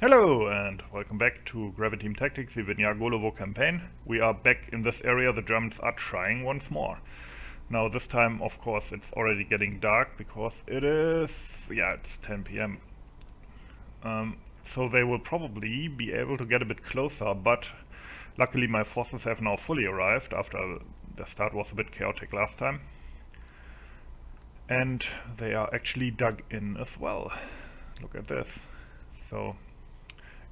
Hello and welcome back to Graviteam Tactics, the Vinyagolovo campaign. We are back in this area. The Germans are trying once more. Now this time, of course, it's already getting dark because it's 10 p.m. So they will probably be able to get a bit closer, but luckily my forces have now fully arrived after the start was a bit chaotic last time. And they are actually dug in as well. Look at this. So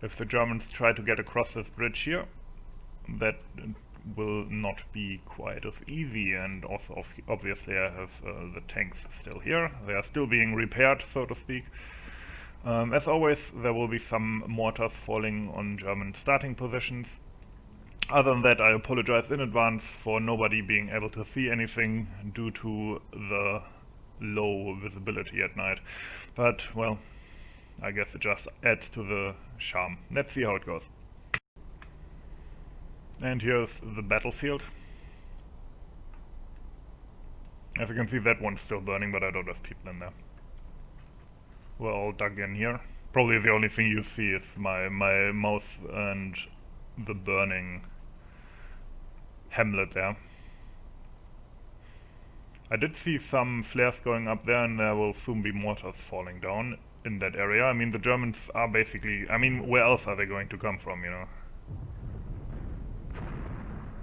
if the Germans try to get across this bridge here, that will not be quite as easy, and also obviously I have the tanks still here. They are still being repaired, so to speak. As always, there will be some mortars falling on German starting positions. Other than that, I apologize in advance for nobody being able to see anything due to the low visibility at night. But, well, I guess it just adds to the charm. Let's see how it goes. And here's the battlefield. As you can see, that one's still burning, but I don't have people in there. We're all dug in here. Probably the only thing you see is my mouse and the burning hamlet there. I did see some flares going up there, and there will soon be mortars falling down in that area. I mean, the Germans are basically... I mean, where else are they going to come from, you know?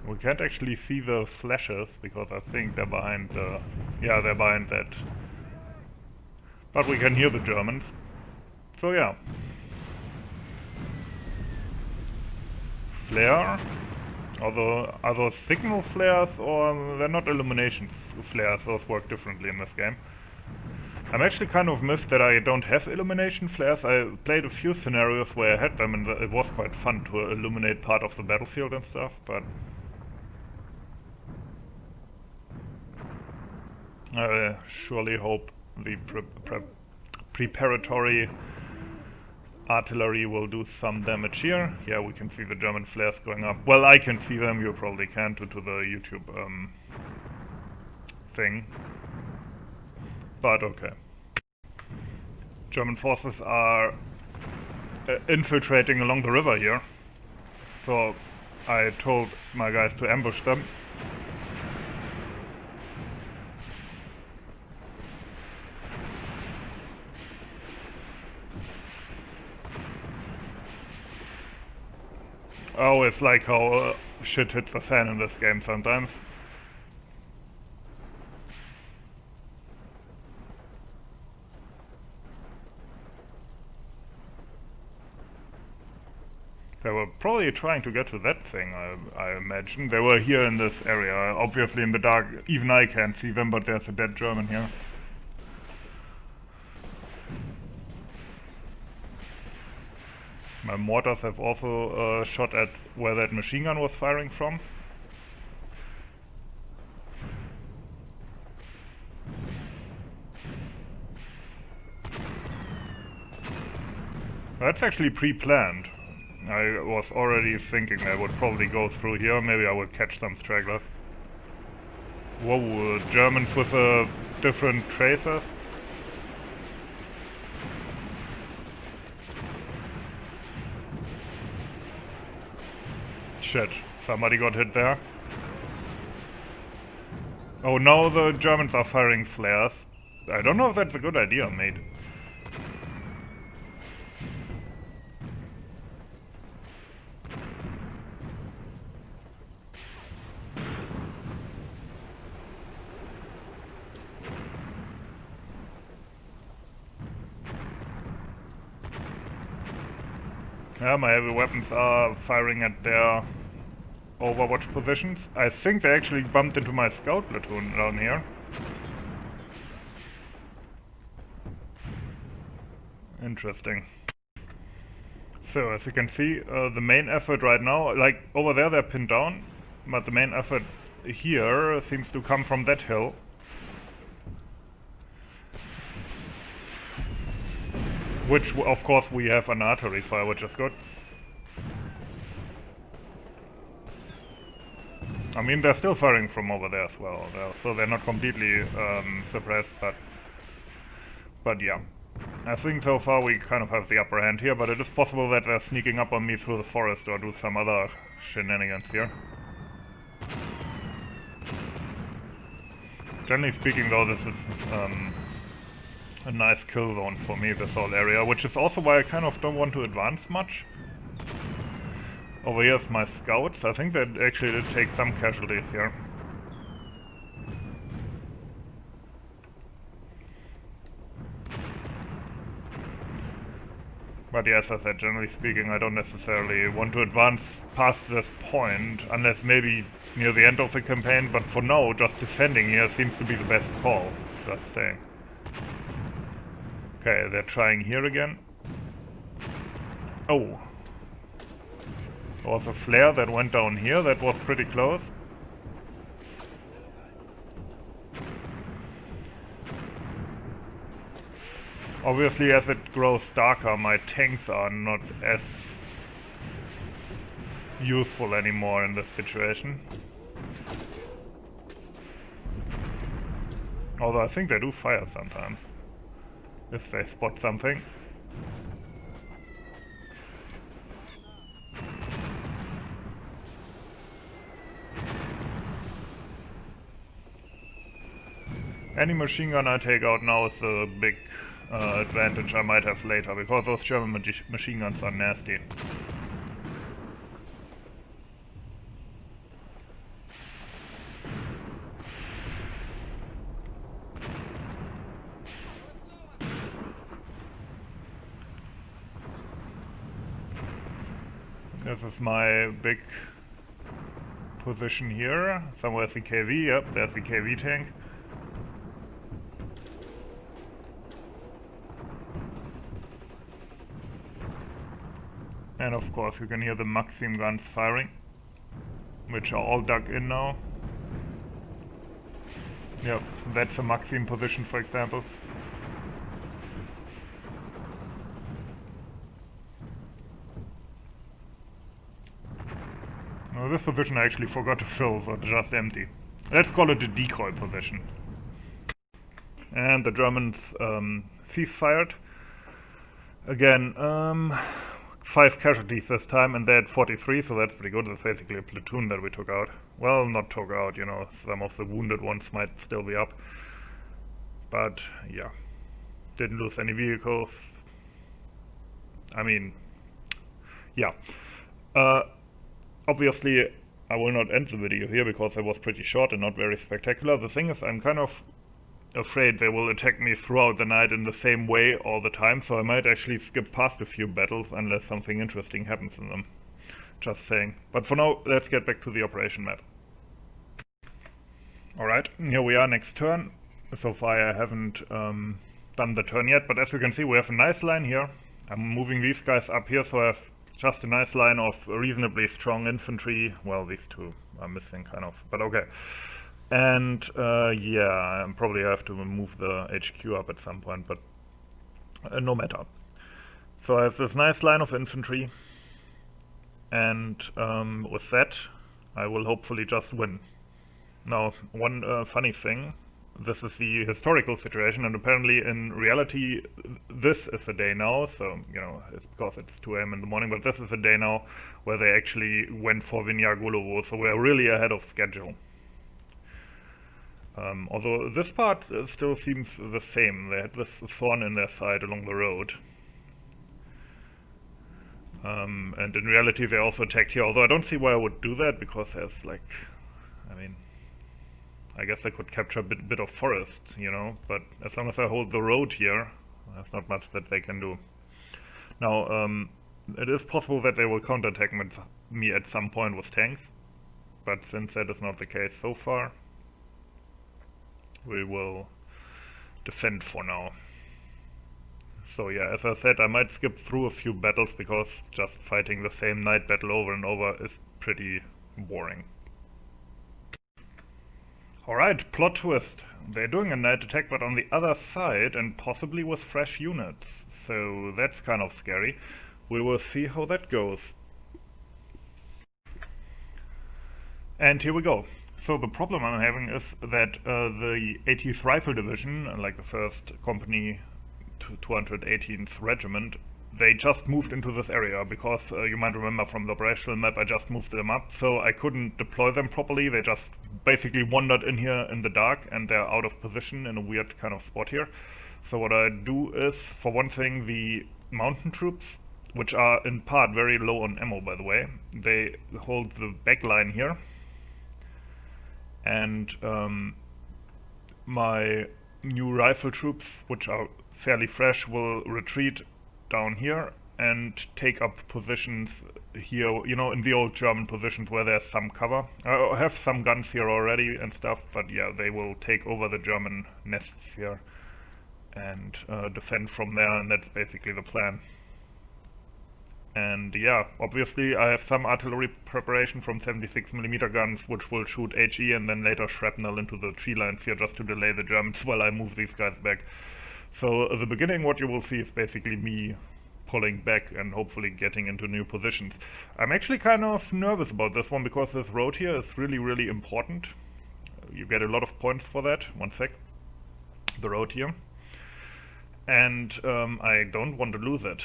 We can't actually see the flashes, because I think they're behind the... Yeah, they're behind that. But we can hear the Germans. So yeah. Flare? Are those signal flares, or they're not illumination flares? Those work differently in this game. I'm actually kind of miffed that I don't have illumination flares. I played a few scenarios where I had them, and it was quite fun to illuminate part of the battlefield and stuff, but I surely hope the preparatory artillery will do some damage here. Yeah, we can see the German flares going up. Well, I can see them, you probably can't due to the YouTube thing. But okay. German forces are infiltrating along the river here. So I told my guys to ambush them. Oh, it's like how shit hits the fan in this game sometimes. They were probably trying to get to that thing, I imagine. They were here in this area. Obviously in the dark, even I can't see them, but there's a dead German here. My mortars have also shot at where that machine gun was firing from. That's actually pre-planned. I was already thinking I would probably go through here, maybe I would catch some stragglers. Whoa, Germans with different tracers. Shit, somebody got hit there. Oh, now the Germans are firing flares. I don't know if that's a good idea, mate. Yeah, my heavy weapons are firing at their Overwatch positions. I think they actually bumped into my scout platoon down here. Interesting. So, as you can see, the main effort right now, like over there they're pinned down, but the main effort here seems to come from that hill. Which, of course, we have an artillery fire, which is good. I mean, they're still firing from over there as well, so they're not completely suppressed, but yeah. I think so far we kind of have the upper hand here, but it is possible that they're sneaking up on me through the forest or do some other shenanigans here. Generally speaking though, this is a nice kill zone for me, this whole area, which is also why I kind of don't want to advance much. Over here is my scouts. I think that actually did take some casualties here. But yes, as I said, generally speaking, I don't necessarily want to advance past this point, unless maybe near the end of the campaign, but for now, just defending here seems to be the best call, just saying. Okay, they're trying here again. Oh. There was a flare that went down here, that was pretty close. Obviously, as it grows darker, my tanks are not as useful anymore in this situation. Although I think they do fire sometimes, if they spot something. Any machine gun I take out now is a big advantage I might have later, because those German machine guns are nasty. This is my big position here. Somewhere's the KV, yep, there's the KV tank. And of course you can hear the Maxim guns firing, which are all dug in now. Yep, that's a Maxim position, for example. Now this position I actually forgot to fill, so it's just empty. Let's call it a decoy position. And the Germans cease-fired. Again, 5 casualties this time, and they had 43, so that's pretty good. That's basically a platoon that we took out. Well, not took out, you know, some of the wounded ones might still be up. But, yeah. Didn't lose any vehicles. I mean, yeah. Obviously, I will not end the video here, because it was pretty short and not very spectacular. The thing is, I'm kind of afraid they will attack me throughout the night in the same way all the time, so I might actually skip past a few battles unless something interesting happens in them. Just saying. But for now, let's get back to the operation map. Alright, here we are, next turn. So far I haven't done the turn yet, but as you can see we have a nice line here. I'm moving these guys up here, so I have just a nice line of reasonably strong infantry. Well, these two are missing kind of, but okay. And yeah, I probably have to move the HQ up at some point, but no matter. So I have this nice line of infantry, and with that I will hopefully just win. Now, one funny thing, this is the historical situation, and apparently in reality this is a day now, so, you know, it's because it's 2 AM in the morning, but this is a day now where they actually went for Vinyagolovo, so we're really ahead of schedule. Although this part still seems the same. They had this thorn in their side along the road. And in reality they also attacked here, although I don't see why I would do that, because there's like, I mean, I guess I could capture a bit of forest, you know, but as long as I hold the road here, there's not much that they can do. Now, it is possible that they will counterattack me at some point with tanks, but since that is not the case so far, we will defend for now. So yeah, as I said, I might skip through a few battles because just fighting the same night battle over and over is pretty boring. Alright, plot twist. They're doing a night attack, but on the other side, and possibly with fresh units. So that's kind of scary. We will see how that goes. And here we go. So the problem I'm having is that the 80th Rifle Division, like the 1st company 218th Regiment, they just moved into this area because you might remember from the operational map I just moved them up, so I couldn't deploy them properly. They just basically wandered in here in the dark and they're out of position in a weird kind of spot here. So what I do is, for one thing, the mountain troops, which are in part very low on ammo by the way, they hold the back line here, and my new rifle troops, which are fairly fresh, will retreat down here and take up positions here, you know, in the old German positions where there's some cover. I have some guns here already and stuff, but yeah, they will take over the German nests here and defend from there, and that's basically the plan. And yeah, obviously I have some artillery preparation from 76mm guns, which will shoot HE and then later shrapnel into the tree lines here just to delay the Germans while I move these guys back. So at the beginning what you will see is basically me pulling back and hopefully getting into new positions. I'm actually kind of nervous about this one because this road here is really important. You get a lot of points for that. One sec. The road here. And I don't want to lose it.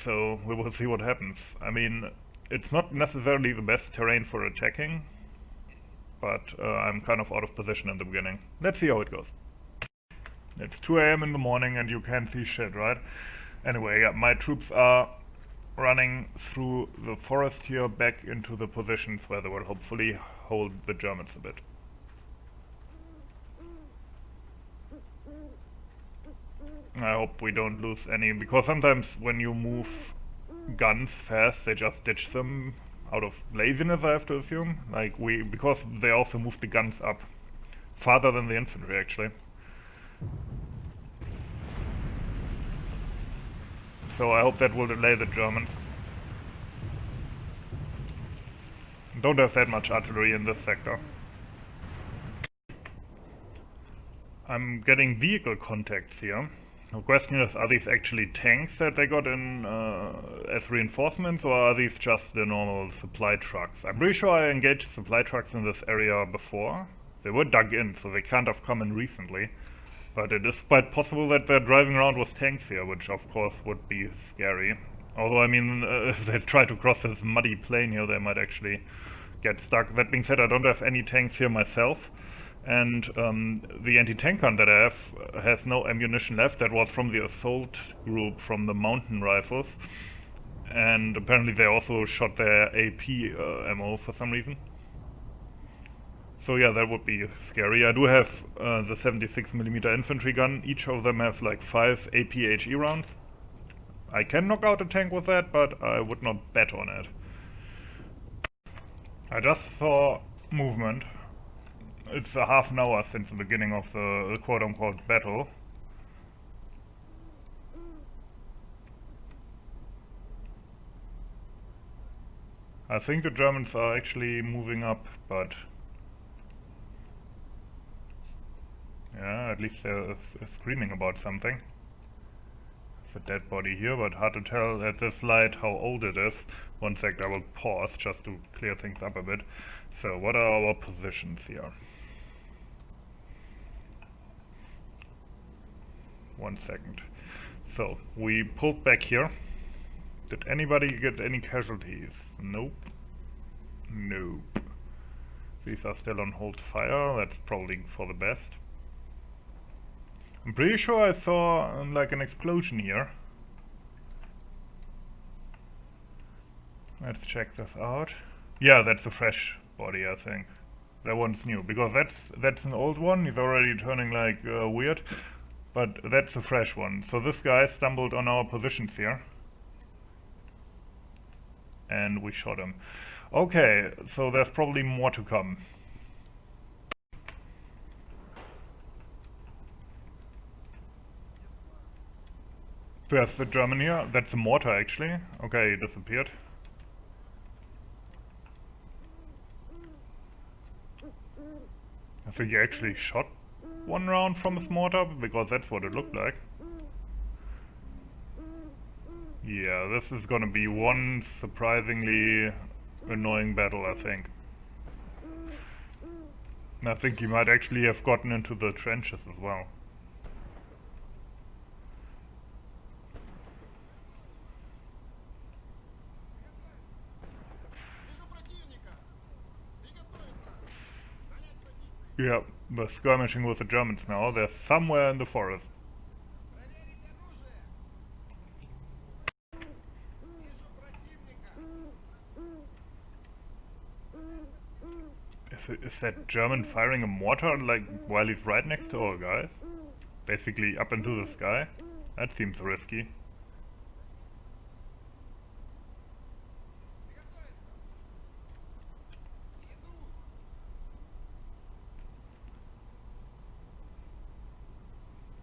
So we will see what happens. I mean, it's not necessarily the best terrain for attacking, but I'm kind of out of position in the beginning. Let's see how it goes. It's 2 AM in the morning and you can't see shit, right? Anyway, yeah, my troops are running through the forest here back into the positions where they will hopefully hold the Germans a bit. I hope we don't lose any, because sometimes when you move guns fast, they just ditch them out of laziness, I have to assume. Like because they also move the guns up farther than the infantry actually. So I hope that will delay the Germans. Don't have that much artillery in this sector. I'm getting vehicle contacts here. The question is, are these actually tanks that they got in as reinforcements, or are these just the normal supply trucks? I'm pretty sure I engaged supply trucks in this area before. They were dug in, so they can't have come in recently. But it is quite possible that they're driving around with tanks here, which of course would be scary. Although, I mean, if they try to cross this muddy plain here, they might actually get stuck. That being said, I don't have any tanks here myself. And the anti-tank gun that I have has no ammunition left. That was from the assault group from the mountain rifles. And apparently they also shot their AP ammo for some reason. So yeah, that would be scary. I do have the 76mm infantry gun. Each of them have like 5 AP-HE rounds. I can knock out a tank with that, but I would not bet on it. I just saw movement. It's a half an hour since the beginning of the quote-unquote battle. I think the Germans are actually moving up, but yeah, at least they're screaming about something. There's a dead body here, but hard to tell at this light how old it is. One sec, I will pause just to clear things up a bit. So, what are our positions here? 1 second. So, we pulled back here. Did anybody get any casualties? Nope. Nope. These are still on hold fire. That's probably for the best. I'm pretty sure I saw like an explosion here. Let's check this out. Yeah, that's a fresh body, I think. That one's new, because that's an old one. He's already turning like weird. But that's a fresh one. So this guy stumbled on our positions here. And we shot him. Okay, so there's probably more to come. There's the German here. That's a mortar actually. Okay, he disappeared. I think he actually shot one round from his mortar, because that's what it looked like. Yeah, this is gonna be one surprisingly annoying battle, I think. And I think he might actually have gotten into the trenches as well. Yeah, we're skirmishing with the Germans now. They're somewhere in the forest. Is that German firing a mortar like while he's right next to our guys? Basically up into the sky? That seems risky.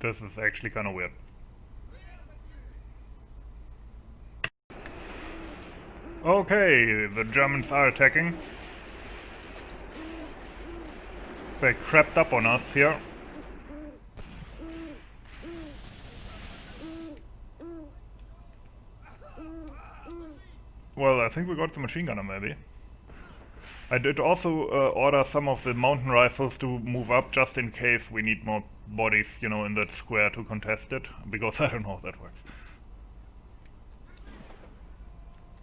This is actually kind of weird. Okay, the Germans are attacking. They crept up on us here. Well, I think we got the machine gunner maybe. I did also order some of the mountain rifles to move up just in case we need more bodies, you know, in that square to contest it, because I don't know how that works.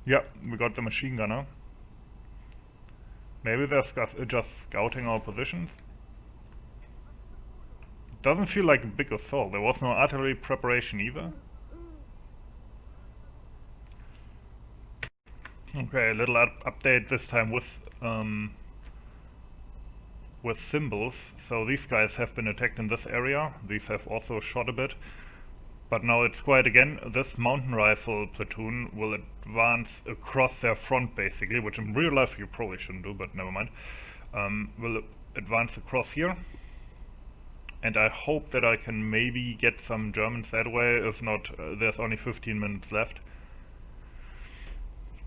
Yeah, we got the machine gunner. Maybe they're just scouting our positions. Doesn't feel like a big assault. There was no artillery preparation either. Okay, a little update this time with symbols. So these guys have been attacked in this area. These have also shot a bit. But now it's quiet again. This mountain rifle platoon will advance across their front basically, which in real life you probably shouldn't do, but never mind. Will advance across here. And I hope that I can maybe get some Germans that way. If not, there's only 15 minutes left.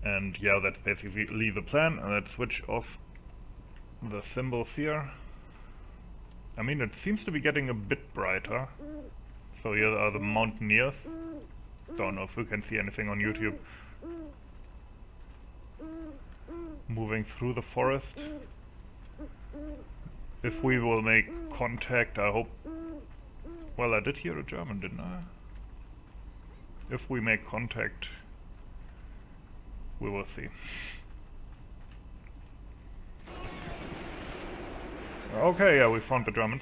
And yeah, that's basically the plan. And let's switch off the symbols here. I mean, it seems to be getting a bit brighter. So here are the mountaineers. Don't know if we can see anything on YouTube. Moving through the forest. If we will make contact, I hope... Well, I did hear a German, didn't I? If we make contact, we will see. Okay, yeah, we found the Germans.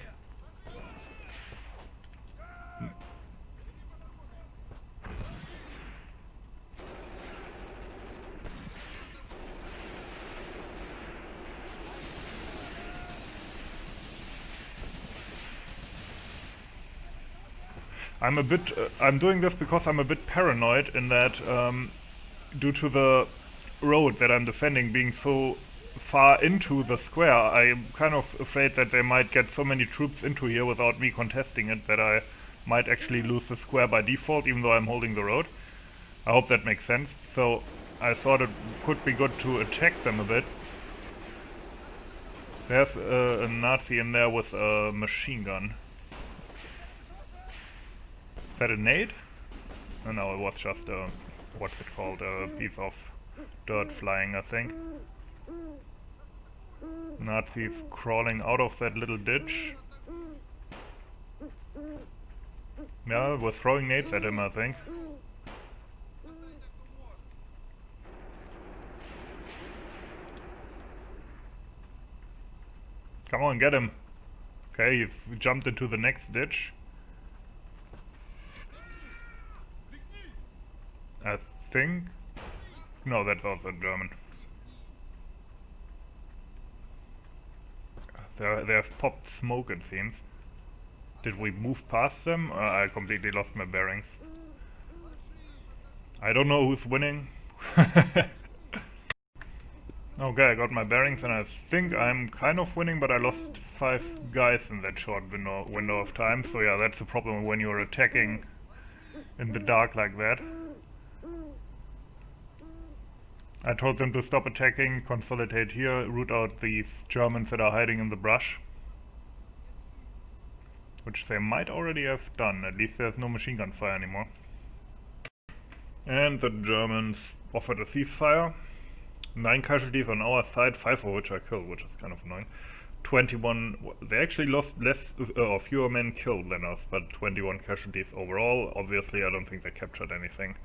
I'm doing this because I'm a bit paranoid in that, due to the road that I'm defending being so far into the square, I'm kind of afraid that they might get so many troops into here without me contesting it that I might actually lose the square by default, even though I'm holding the road. I hope that makes sense. So I thought it could be good to attack them a bit. There's a Nazi in there with a machine gun. Is that a nade? Oh, no, it was just a, what's it called, a piece of dirt flying, I think. Nazis crawling out of that little ditch. Yeah, we're throwing nades at him, I think. Come on, get him. Okay, he's jumped into the next ditch. I think... No, that's also German. They have popped smoke, it seems. Did we move past them? I completely lost my bearings. I don't know who's winning. Okay, I got my bearings and I think I'm kind of winning, but I lost 5 guys in that short window of time. So yeah, that's the problem when you're attacking in the dark like that. I told them to stop attacking, consolidate here, root out these Germans that are hiding in the brush. Which they might already have done, at least there's no machine gun fire anymore. And the Germans offered a ceasefire. 9 casualties on our side, 5 of which I killed, which is kind of annoying. 21, they actually lost less or fewer men killed than us, but 21 casualties overall. Obviously I don't think they captured anything.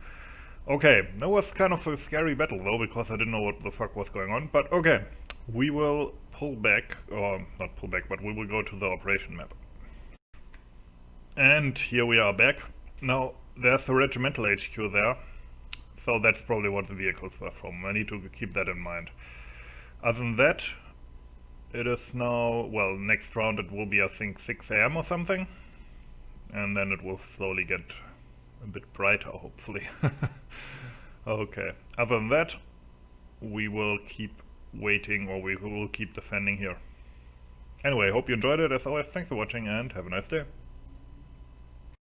Okay, that was kind of a scary battle though, because I didn't know what the fuck was going on, but okay. we will pull back, or not pull back, but we will go to the operation map. And here we are back. Now, there's a regimental HQ there, so that's probably what the vehicles were from. I need to keep that in mind. Other than that, it is now, well, next round it will be, I think, 6 AM or something. And then it will slowly get a bit brighter, hopefully. Okay, other than that, we will keep waiting, or we will keep defending here. Anyway, hope you enjoyed it. As always, thanks for watching and have a nice day.